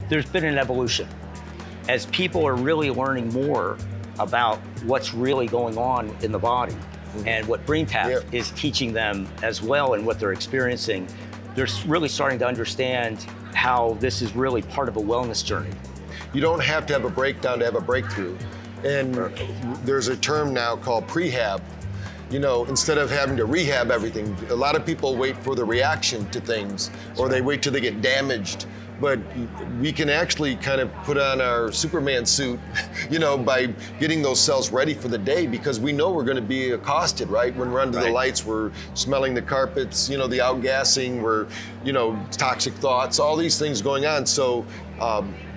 there's been an evolution. As people are really learning more about what's really going on in the body and what BrainTap is teaching them as well and what they're experiencing, they're really starting to understand how this is really part of a wellness journey. You don't have to have a breakdown to have a breakthrough. And there's a term now called prehab. You know, instead of having to rehab everything, a lot of people wait for the reaction to things, or they wait till they get damaged. But we can actually kind of put on our Superman suit, you know, by getting those cells ready for the day, because we know we're going to be accosted, right? When we're under the lights, we're smelling the carpets, you know, the outgassing, we're, you know, toxic thoughts, all these things going on. So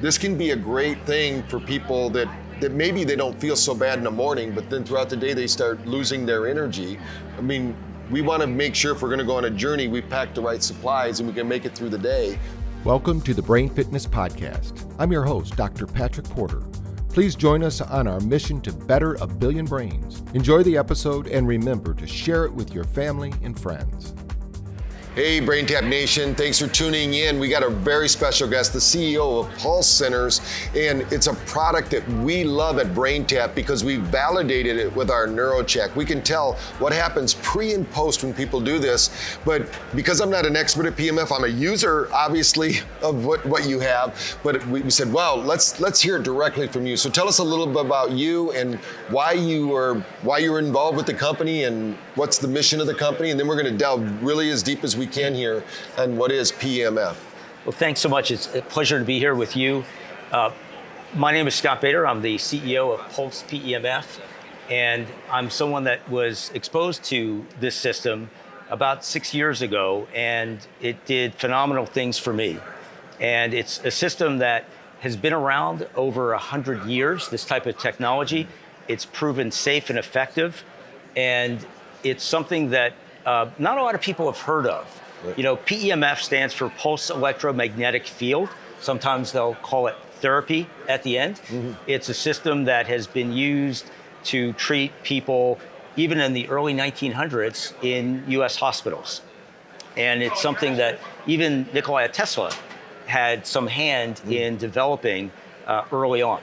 this can be a great thing for people that maybe they don't feel so bad in the morning, but then throughout the day they start losing their energy. I mean, we want to make sure if we're going to go on a journey, we've packed the right supplies and we can make it through the day. Welcome to the Brain Fitness Podcast. I'm your host, Dr. Patrick Porter. Please join us on our mission to better a billion brains. Enjoy the episode and remember to share it with your family and friends. Hey, BrainTap Nation, thanks for tuning in. We got a very special guest, the CEO of Pulse Centers, and it's a product that we love at BrainTap because we validated it with our NeuroCheck. We can tell what happens pre and post when people do this, but because I'm not an expert at PEMF, I'm a user, obviously, of what you have, but we said, well, let's hear it directly from you. So tell us a little bit about you and why you're involved with the company and what's the mission of the company, and then we're going to delve really as deep as we can here on what is PEMF. Well, thanks so much. It's a pleasure to be here with you. My name is Scott Baider. I'm the CEO of Pulse PEMF, and I'm someone that was exposed to this system about 6 years ago, and it did phenomenal things for me. And it's a system that has been around over 100 years, this type of technology. It's proven safe and effective, and it's something that not a lot of people have heard of. Right. You know, PEMF stands for Pulsed Electromagnetic Field. Sometimes they'll call it therapy at the end. Mm-hmm. It's a system that has been used to treat people even in the early 1900s in US hospitals. And it's something that even Nikola Tesla had some hand in developing early on.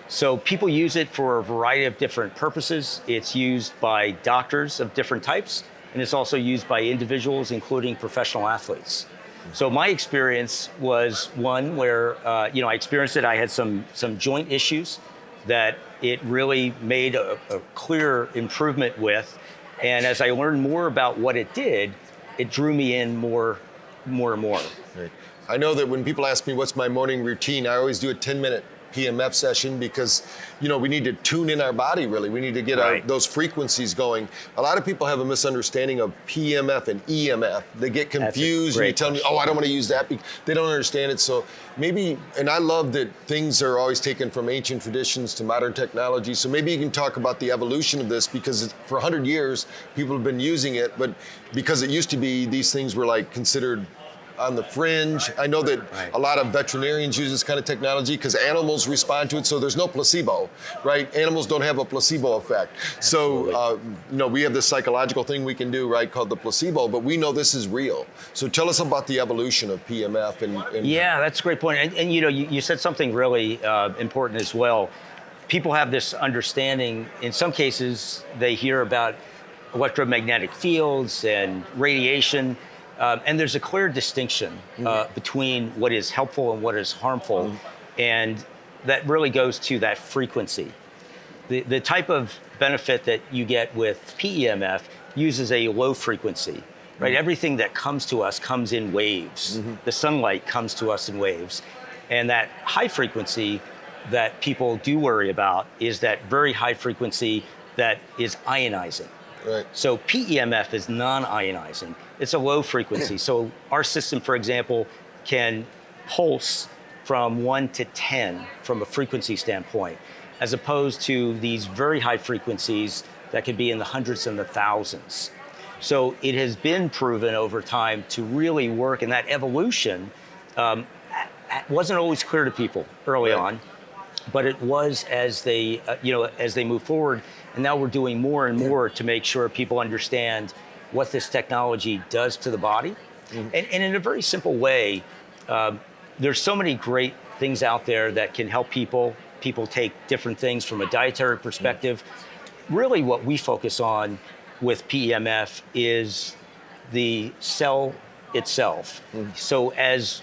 So people use it for a variety of different purposes. It's used by doctors of different types, and it's also used by individuals, including professional athletes. So my experience was one where, I experienced it. I had some joint issues that it really made a clear improvement with. And as I learned more about what it did, it drew me in more and more. Right. I know that when people ask me what's my morning routine, I always do a 10-minute PEMF session because, you know, we need to tune in our body really. We need to get those frequencies going. A lot of people have a misunderstanding of PEMF and EMF. They get confused and you tell them, oh, I don't want to use that. They don't understand it. So maybe, and I love that things are always taken from ancient traditions to modern technology. So maybe you can talk about the evolution of this because for 100 years, people have been using it, but because it used to be, these things were like considered on the fringe. I know that a lot of veterinarians use this kind of technology because animals respond to it, so there's no placebo, right? Animals don't have a placebo effect. Absolutely. So, we have this psychological thing we can do, right, called the placebo, but we know this is real. So tell us about the evolution of PEMF. Yeah, that's a great point. And you said something really important as well. People have this understanding, in some cases, they hear about electromagnetic fields and radiation, and there's a clear distinction between what is helpful and what is harmful, and that really goes to that frequency. The type of benefit that you get with PEMF uses a low frequency, right? Everything that comes to us comes in waves. The sunlight comes to us in waves, and that high frequency that people do worry about is that very high frequency that is ionizing. Right. So PEMF is non-ionizing. It's a low frequency. So our system, for example, can pulse from 1 to 10 from a frequency standpoint, as opposed to these very high frequencies that could be in the hundreds and the thousands. So it has been proven over time to really work, and that evolution wasn't always clear to people early on, but it was as they move forward. And now we're doing more and more to make sure people understand what this technology does to the body. And in a very simple way, there's so many great things out there that can help people. People take different things from a dietary perspective. Really what we focus on with PEMF is the cell itself. So as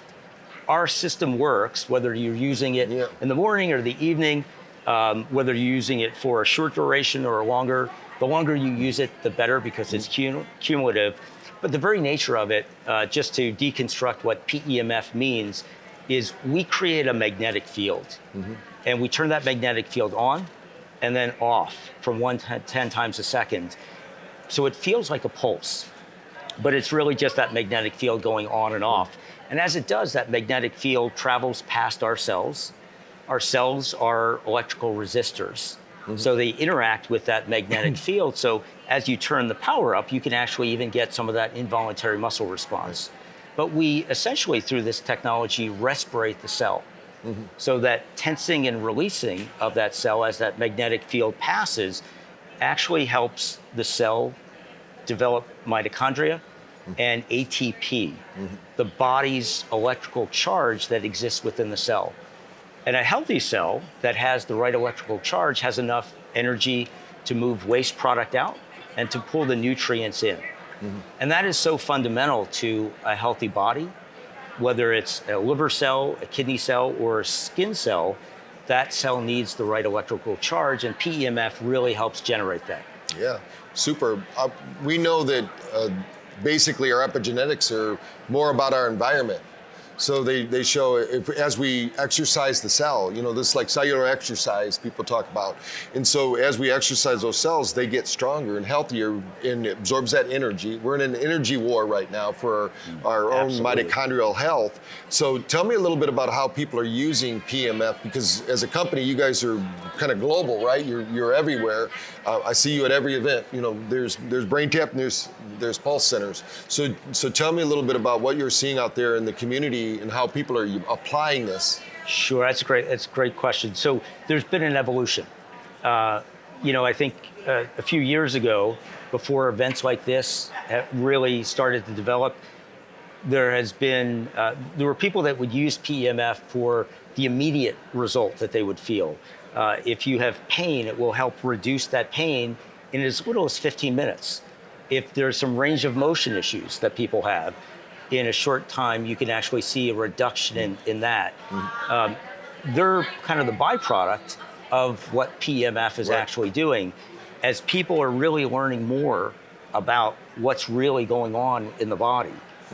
our system works, whether you're using it in the morning or the evening, whether you're using it for a short duration or a longer, the longer you use it, the better, because it's cumulative. But the very nature of it, just to deconstruct what PEMF means, is we create a magnetic field. And we turn that magnetic field on and then off from 1 to 10 times a second. So it feels like a pulse, but it's really just that magnetic field going on and off. And as it does, that magnetic field travels past our cells. Our cells are electrical resistors. So they interact with that magnetic field. So as you turn the power up, you can actually even get some of that involuntary muscle response. But we essentially, through this technology, respirate the cell. So that tensing and releasing of that cell as that magnetic field passes actually helps the cell develop mitochondria and ATP, the body's electrical charge that exists within the cell. And a healthy cell that has the right electrical charge has enough energy to move waste product out and to pull the nutrients in. And that is so fundamental to a healthy body. Whether it's a liver cell, a kidney cell, or a skin cell, that cell needs the right electrical charge, and PEMF really helps generate that. Yeah, super. We know that basically our epigenetics are more about our environment. So they show as we exercise the cell, this is like cellular exercise people talk about. And so as we exercise those cells, they get stronger and healthier and absorbs that energy. We're in an energy war right now for our own mitochondrial health. So tell me a little bit about how people are using PEMF, because as a company, you guys are kind of global, right? You're everywhere. I see you at every event. There's BrainTap and there's Pulse centers. So tell me a little bit about what you're seeing out there in the community and how people are applying this. Sure, that's a great question. So there's been an evolution. I think a few years ago, before events like this really started to develop, there were people that would use PEMF for the immediate result that they would feel. If you have pain, it will help reduce that pain in as little as 15 minutes. If there's some range of motion issues that people have, in a short time, you can actually see a reduction in that. They're kind of the byproduct of what PEMF is actually doing. As people are really learning more about what's really going on in the body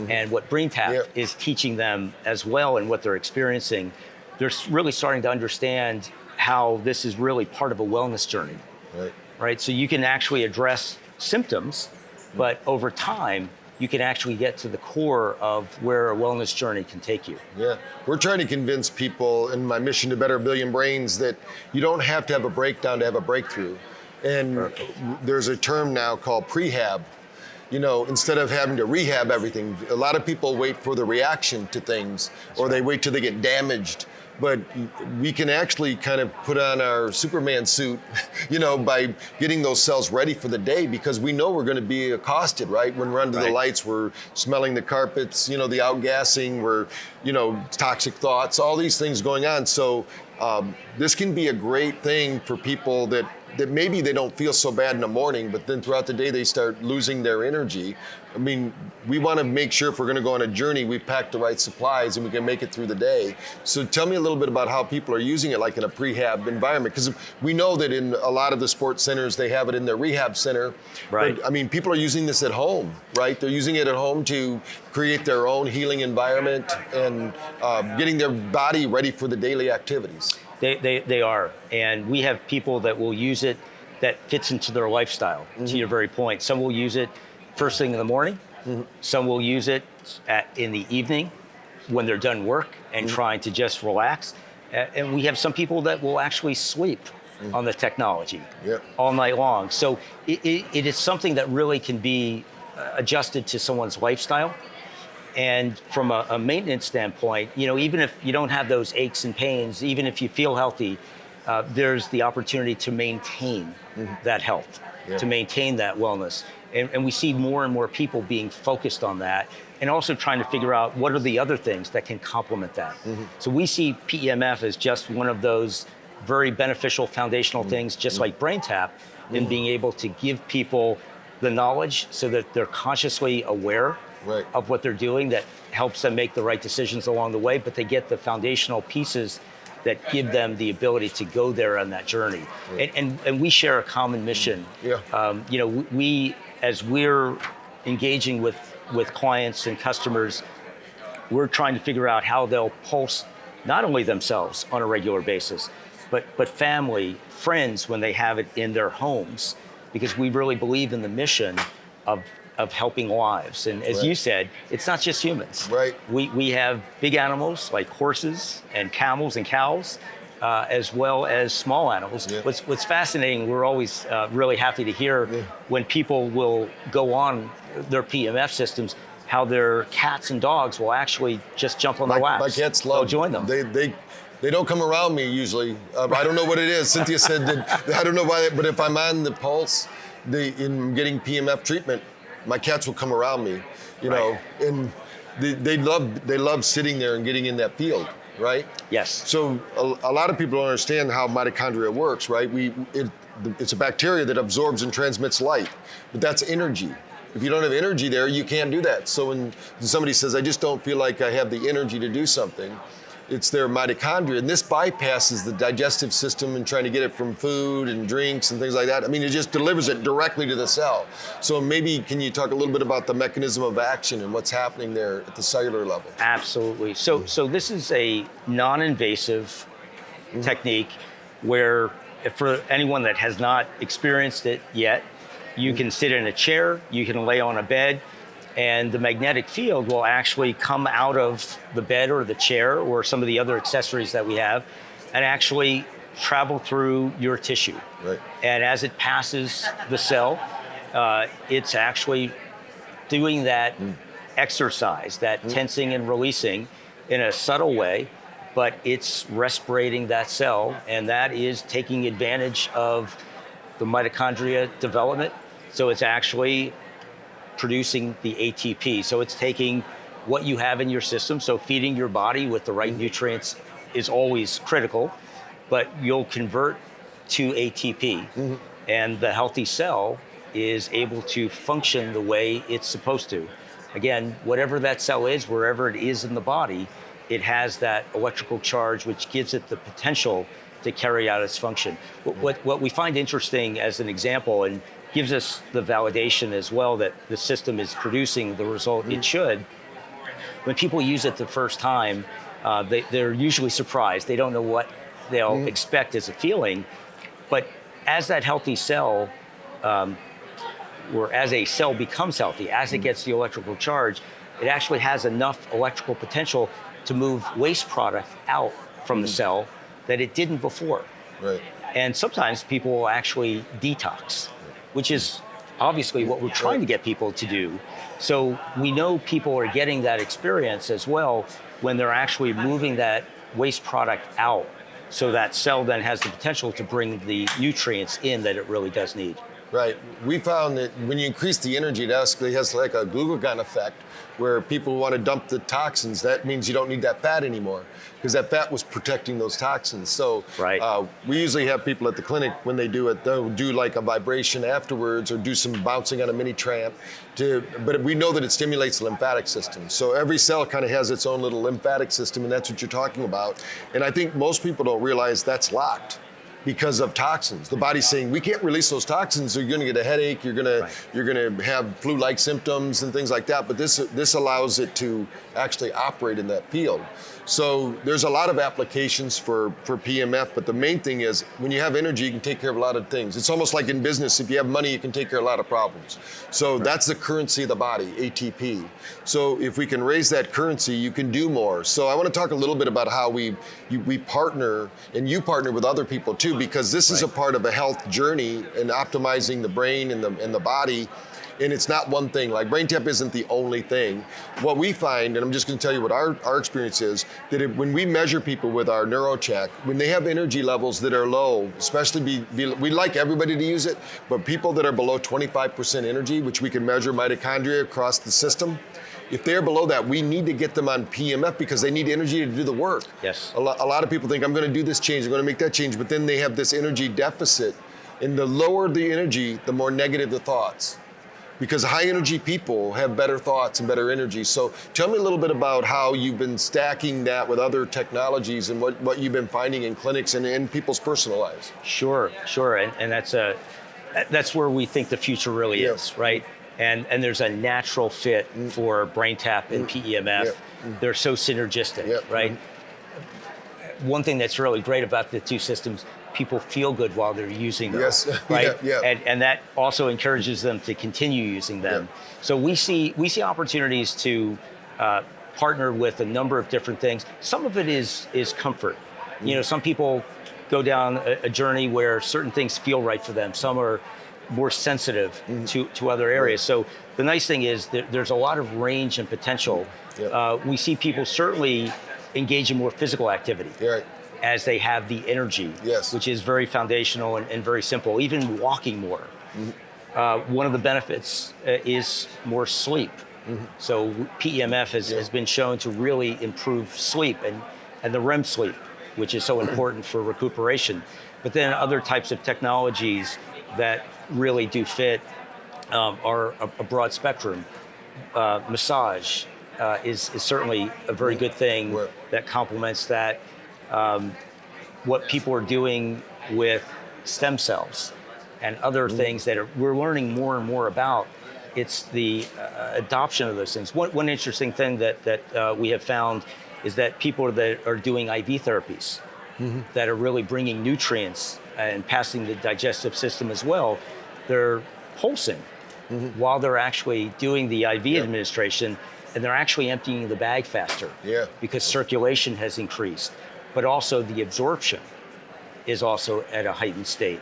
and what BrainTap is teaching them as well and what they're experiencing, they're really starting to understand how this is really part of a wellness journey. Right? So you can actually address symptoms, but over time, you can actually get to the core of where a wellness journey can take you. Yeah, we're trying to convince people in my mission to better a billion brains that you don't have to have a breakdown to have a breakthrough. And there's a term now called prehab. Instead of having to rehab everything, a lot of people wait for the reaction to things, or they wait till they get damaged. But we can actually kind of put on our Superman suit, by getting those cells ready for the day, because we know we're going to be accosted, right? When we're under the lights, we're smelling the carpets, the outgassing, we're, toxic thoughts, all these things going on. So this can be a great thing for people that maybe they don't feel so bad in the morning, but then throughout the day they start losing their energy. I mean, we want to make sure if we're going to go on a journey, we've packed the right supplies and we can make it through the day. So tell me a little bit about how people are using it, like in a prehab environment, because we know that in a lot of the sports centers, they have it in their rehab center. Right. But, people are using this at home, right? They're using it at home to create their own healing environment and getting their body ready for the daily activities. They are, and we have people that will use it that fits into their lifestyle, to your very point. Some will use it first thing in the morning. Some will use it in the evening when they're done work and trying to just relax. And we have some people that will actually sleep on the technology all night long. So it is something that really can be adjusted to someone's lifestyle. And from a maintenance standpoint, even if you don't have those aches and pains, even if you feel healthy, there's the opportunity to maintain that health, to maintain that wellness. And we see more and more people being focused on that and also trying to figure out what are the other things that can complement that. So we see PEMF as just one of those very beneficial foundational things, just like BrainTap, in being able to give people the knowledge so that they're consciously aware of what they're doing, that helps them make the right decisions along the way, but they get the foundational pieces that give them the ability to go there on that journey. And we share a common mission. We, as we're engaging with clients and customers, we're trying to figure out how they'll pulse not only themselves on a regular basis, but family, friends when they have it in their homes, because we really believe in the mission of helping lives. And as you said, it's not just humans. We have big animals like horses and camels and cows, as well as small animals. What's fascinating, we're always really happy to hear when people will go on their PEMF systems, how their cats and dogs will actually just jump on their laps. My cats love. They'll join them. They don't come around me usually. I don't know what it is. Cynthia said that, I don't know why, but if I'm on the pulse, in getting PEMF treatment, my cats will come around me, you know, and they love sitting there and getting in that field, right? Yes. So a lot of people don't understand how mitochondria works, right? It's a bacteria that absorbs and transmits light, but that's energy. If you don't have energy there, you can't do that. So when somebody says, I just don't feel like I have the energy to do something, it's their mitochondria. And this bypasses the digestive system and trying to get it from food and drinks and things like that. I mean, it just delivers it directly to the cell. So maybe can you talk a little bit about the mechanism of action and what's happening there at the cellular level? Absolutely. So this is a non-invasive technique where, for anyone that has not experienced it yet, you can sit in a chair, you can lay on a bed, and the magnetic field will actually come out of the bed or the chair or some of the other accessories that we have and actually travel through your tissue. And as it passes the cell, it's actually doing that exercise, that tensing and releasing in a subtle way, but it's respirating that cell, and that is taking advantage of the mitochondria development. So it's actually producing the ATP. So it's taking what you have in your system. So feeding your body with the right nutrients is always critical, but you'll convert to ATP. And the healthy cell is able to function the way it's supposed to. Again, whatever that cell is, wherever it is in the body, it has that electrical charge, which gives it the potential to carry out its function. What we find interesting as an example, and gives us the validation as well that the system is producing the result it should, when people use it the first time, they're usually surprised. They don't know what they'll expect as a feeling. But as that healthy cell, or as a cell becomes healthy, as it gets the electrical charge, it actually has enough electrical potential to move waste product out from the cell that it didn't before. And sometimes people will actually detox, which is obviously what we're trying to get people to do. So we know people are getting that experience as well when they're actually moving that waste product out, so that cell then has the potential to bring the nutrients in that it really does need. We found that when you increase the energy, it actually has like a glucagon effect, where people want to dump the toxins. That means you don't need that fat anymore, because that fat was protecting those toxins. So we usually have people at the clinic, when they do it, they'll do like a vibration afterwards or do some bouncing on a mini tramp. But we know that it stimulates the lymphatic system. So every cell kind of has its own little lymphatic system, and that's what you're talking about. And I think most people don't realize that's locked because of toxins. The body's saying, we can't release those toxins, or you're gonna get a headache, you're gonna have flu-like symptoms and things like that. But this allows it to actually operate in that field. So there's a lot of applications for PEMF, but the main thing is, when you have energy, you can take care of a lot of things. It's almost like in business, if you have money, you can take care of a lot of problems. So that's the currency of the body, ATP. So if we can raise that currency, you can do more. So I want to talk a little bit about how we partner, and you partner with other people too, because this is a part of a health journey and optimizing the brain and the body. And it's not one thing. Like BrainTap isn't the only thing. What we find, and I'm just going to tell you what our experience is, that when we measure people with our NeuroCheck, when they have energy levels that are low, especially we like everybody to use it, but people that are below 25% energy, which we can measure mitochondria across the system, if they're below that, we need to get them on PEMF because they need energy to do the work. Yes. A lot of people think, I'm going to do this change, I'm going to make that change, but then they have this energy deficit. And the lower the energy, the more negative the thoughts. Because high energy people have better thoughts and better energy. So tell me a little bit about how you've been stacking that with other technologies and what you've been finding in clinics and in people's personal lives. Sure. And that's where we think the future really is, right? And there's a natural fit for BrainTap and PEMF. They're so synergistic, right? One thing that's really great about the two systems, people feel good while they're using them, right? And that also encourages them to continue using them. So we see opportunities to partner with a number of different things. Some of it is comfort. You know, some people go down a journey where certain things feel right for them. Some are more sensitive to other areas. So the nice thing is that there's a lot of range and potential. We see people certainly engage in more physical activity as they have the energy, which is very foundational and very simple. Even walking more. One of the benefits is more sleep. So PEMF has been shown to really improve sleep and the REM sleep, which is so important for recuperation. But then other types of technologies that really do fit are a broad spectrum. Massage is certainly a very good thing that complements that. What people are doing with stem cells and other things that we're learning more and more about, it's the adoption of those things. One interesting thing that we have found is that people that are doing IV therapies that are really bringing nutrients and passing the digestive system as well, they're pulsing while they're actually doing the IV administration, and they're actually emptying the bag faster because circulation has increased, but also the absorption is also at a heightened state.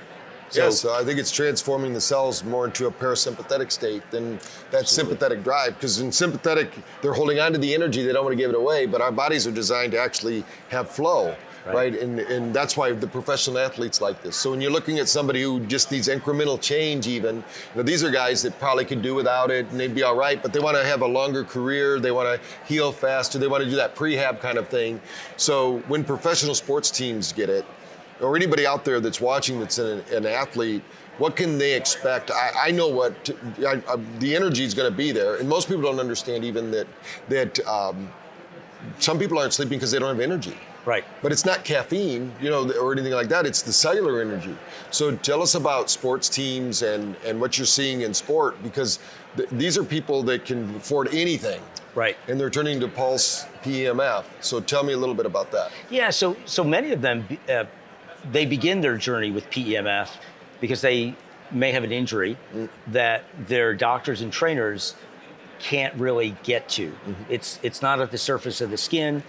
So I think it's transforming the cells more into a parasympathetic state than that sympathetic drive. Because in sympathetic, they're holding on to the energy, they don't want to give it away, but our bodies are designed to actually have flow. Right? And that's why the professional athletes like this. So when you're looking at somebody who just needs incremental change even, these are guys that probably could do without it and they'd be all right, but they want to have a longer career, they want to heal faster, they want to do that prehab kind of thing. So when professional sports teams get it, or anybody out there that's watching that's an athlete, what can they expect? I know what the energy is going to be there, and most people don't understand even that some people aren't sleeping because they don't have energy. Right. But it's not caffeine, or anything like that. It's the cellular energy. So tell us about sports teams and what you're seeing in sport, because these are people that can afford anything. Right. And they're turning to Pulse PEMF. So tell me a little bit about that. Yeah, so many of them, they begin their journey with PEMF because they may have an injury that their doctors and trainers can't really get to. It's not at the surface of the skin.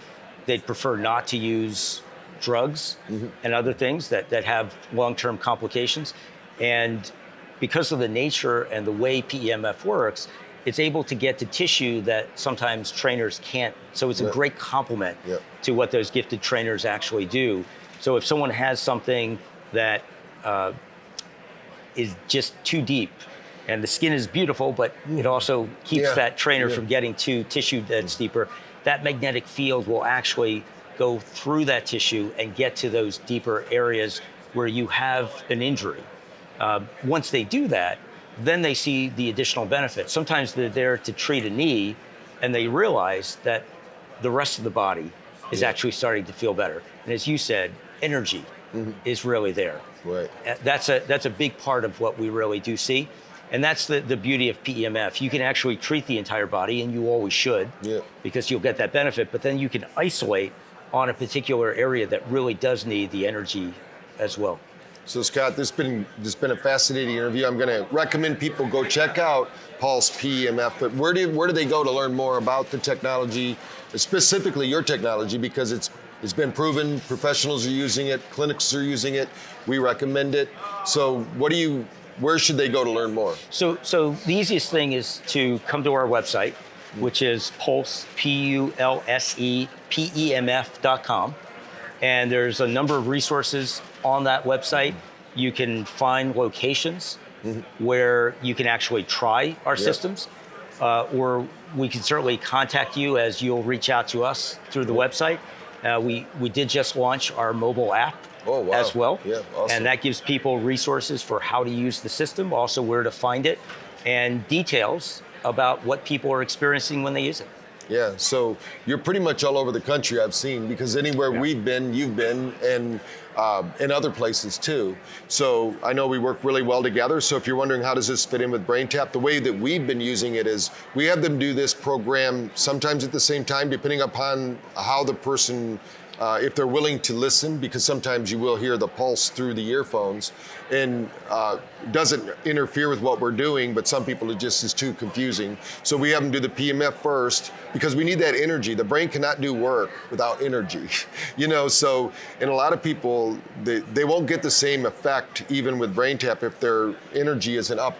They'd prefer not to use drugs and other things that have long-term complications. And because of the nature and the way PEMF works, it's able to get to tissue that sometimes trainers can't. So it's a great complement to what those gifted trainers actually do. So if someone has something that is just too deep, and the skin is beautiful, but it also keeps that trainer from getting to tissue that's deeper, that magnetic field will actually go through that tissue and get to those deeper areas where you have an injury. Once they do that, then they see the additional benefits. Sometimes they're there to treat a knee, and they realize that the rest of the body is actually starting to feel better. And as you said, energy is really there. Right. That's a big part of what we really do see. And that's the beauty of PEMF. You can actually treat the entire body, and you always should, because you'll get that benefit, but then you can isolate on a particular area that really does need the energy as well. So Scott, this has been a fascinating interview. I'm going to recommend people go check out Pulse PEMF, but where do they go to learn more about the technology, specifically your technology, because it's been proven, professionals are using it, clinics are using it, we recommend it. So what do you where should they go to learn more? So the easiest thing is to come to our website, which is Pulse, Pulse PEMF.com. And there's a number of resources on that website. You can find locations where you can actually try our systems, or we can certainly contact you as you'll reach out to us through the website. We did just launch our mobile app as well. Yeah, awesome. And that gives people resources for how to use the system, also where to find it, and details about what people are experiencing when they use it. Yeah, so you're pretty much all over the country, I've seen, because anywhere we've been, you've been, and other places too. So I know we work really well together. So if you're wondering how does this fit in with BrainTap, the way that we've been using it is we have them do this program sometimes at the same time, depending upon how the person, if they're willing to listen, because sometimes you will hear the pulse through the earphones, and doesn't interfere with what we're doing, but some people it just is too confusing. So we have them do the PMF first, because we need that energy. The brain cannot do work without energy, so, and a lot of people, they won't get the same effect even with BrainTap if their energy isn't up.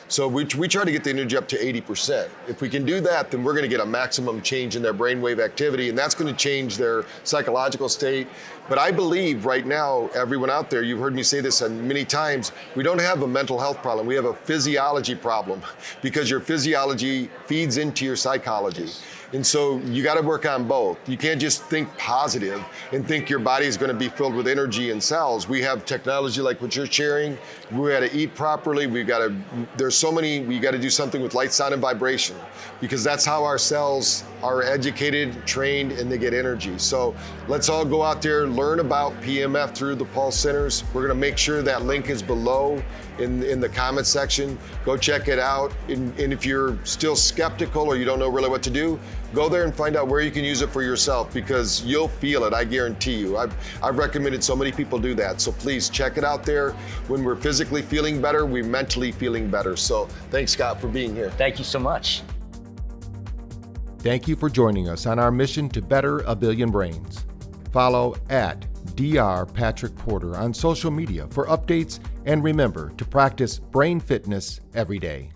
So we try to get the energy up to 80%. If we can do that, then we're going to get a maximum change in their brainwave activity, and that's going to change their psychological state. But I believe right now, everyone out there, you've heard me say this many times, we don't have a mental health problem. We have a physiology problem, because your physiology feeds into your psychology. And so you got to work on both. You can't just think positive and think your body is going to be filled with energy and cells. We have technology like what you're sharing. We got to eat properly. We got to do something with light, sound, and vibration, because that's how our cells are educated, trained, and they get energy. So let's all go out there, learn about PMF through the Pulse Centers. We're going to make sure that link is below in the comment section. Go check it out. And if you're still skeptical or you don't know really what to do, go there and find out where you can use it for yourself, because you'll feel it, I guarantee you. I've recommended so many people do that. So please check it out there. When we're physically feeling better, we're mentally feeling better. So thanks, Scott, for being here. Thank you so much. Thank you for joining us on our mission to better a billion brains. Follow at Dr. Patrick Porter on social media for updates, and remember to practice brain fitness every day.